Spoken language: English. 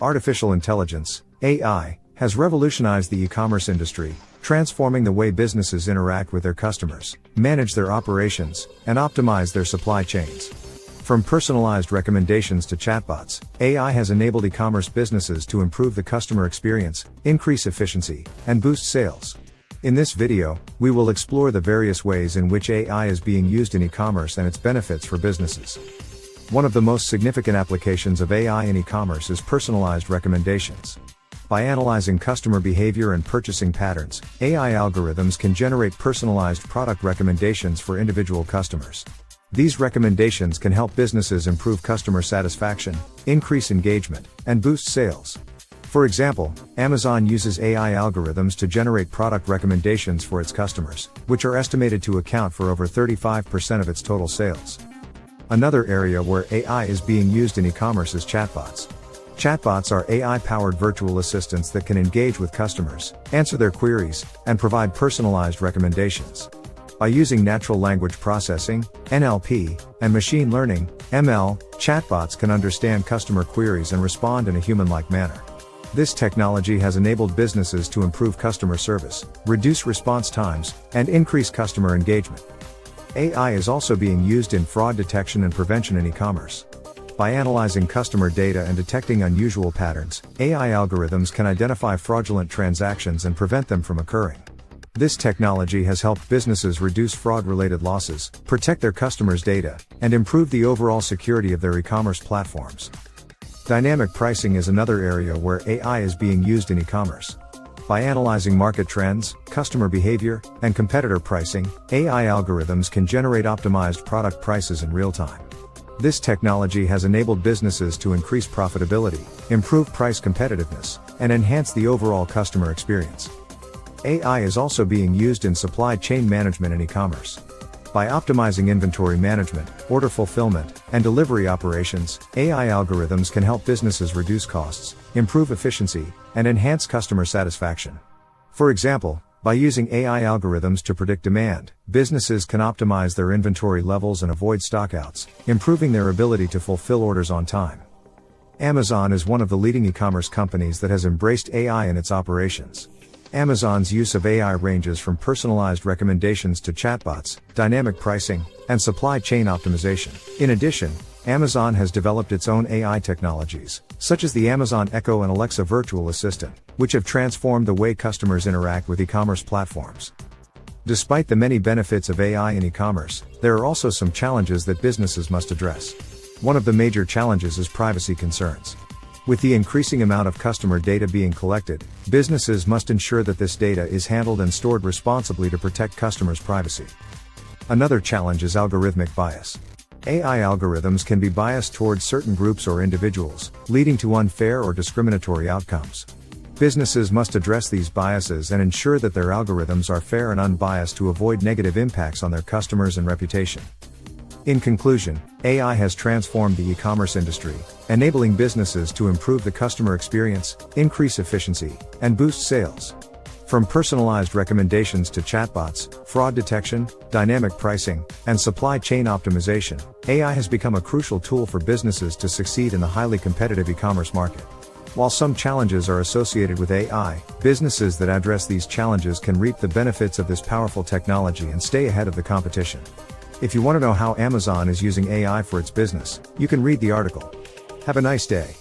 Artificial intelligence, AI, has revolutionized the e-commerce industry, transforming the way businesses interact with their customers, manage their operations, and optimize their supply chains. From personalized recommendations to chatbots, AI has enabled e-commerce businesses to improve the customer experience, increase efficiency, and boost sales. In this video, we will explore the various ways in which AI is being used in e-commerce and its benefits for businesses. One of the most significant applications of AI in e-commerce is personalized recommendations. By analyzing customer behavior and purchasing patterns, AI algorithms can generate personalized product recommendations for individual customers. These recommendations can help businesses improve customer satisfaction, increase engagement, and boost sales. For example, Amazon uses AI algorithms to generate product recommendations for its customers, which are estimated to account for over 35% of its total sales. Another area where AI is being used in e-commerce is chatbots. Chatbots are AI-powered virtual assistants that can engage with customers, answer their queries, and provide personalized recommendations. By using natural language processing, NLP, and machine learning, ML, chatbots can understand customer queries and respond in a human-like manner. This technology has enabled businesses to improve customer service, reduce response times, and increase customer engagement. AI is also being used in fraud detection and prevention in e-commerce. By analyzing customer data and detecting unusual patterns, AI algorithms can identify fraudulent transactions and prevent them from occurring. This technology has helped businesses reduce fraud-related losses, protect their customers' data, and improve the overall security of their e-commerce platforms. Dynamic pricing is another area where AI is being used in e-commerce. By analyzing market trends, customer behavior, and competitor pricing, AI algorithms can generate optimized product prices in real time. This technology has enabled businesses to increase profitability, improve price competitiveness, and enhance the overall customer experience. AI is also being used in supply chain management and e-commerce. By optimizing inventory management, order fulfillment, and delivery operations, AI algorithms can help businesses reduce costs, improve efficiency, and enhance customer satisfaction. For example, by using AI algorithms to predict demand, businesses can optimize their inventory levels and avoid stockouts, improving their ability to fulfill orders on time. Amazon is one of the leading e-commerce companies that has embraced AI in its operations. Amazon's use of AI ranges from personalized recommendations to chatbots, dynamic pricing, and supply chain optimization. In addition, Amazon has developed its own AI technologies, such as the Amazon Echo and Alexa virtual assistant, which have transformed the way customers interact with e-commerce platforms. Despite the many benefits of AI in e-commerce, there are also some challenges that businesses must address. One of the major challenges is privacy concerns. With the increasing amount of customer data being collected, businesses must ensure that this data is handled and stored responsibly to protect customers' privacy. Another challenge is algorithmic bias. AI algorithms can be biased towards certain groups or individuals, leading to unfair or discriminatory outcomes. Businesses must address these biases and ensure that their algorithms are fair and unbiased to avoid negative impacts on their customers and reputation. In conclusion, AI has transformed the e-commerce industry, enabling businesses to improve the customer experience, increase efficiency, and boost sales. From personalized recommendations to chatbots, fraud detection, dynamic pricing, and supply chain optimization, AI has become a crucial tool for businesses to succeed in the highly competitive e-commerce market. While some challenges are associated with AI, businesses that address these challenges can reap the benefits of this powerful technology and stay ahead of the competition. If you want to know how Amazon is using AI for its business, you can read the article. Have a nice day.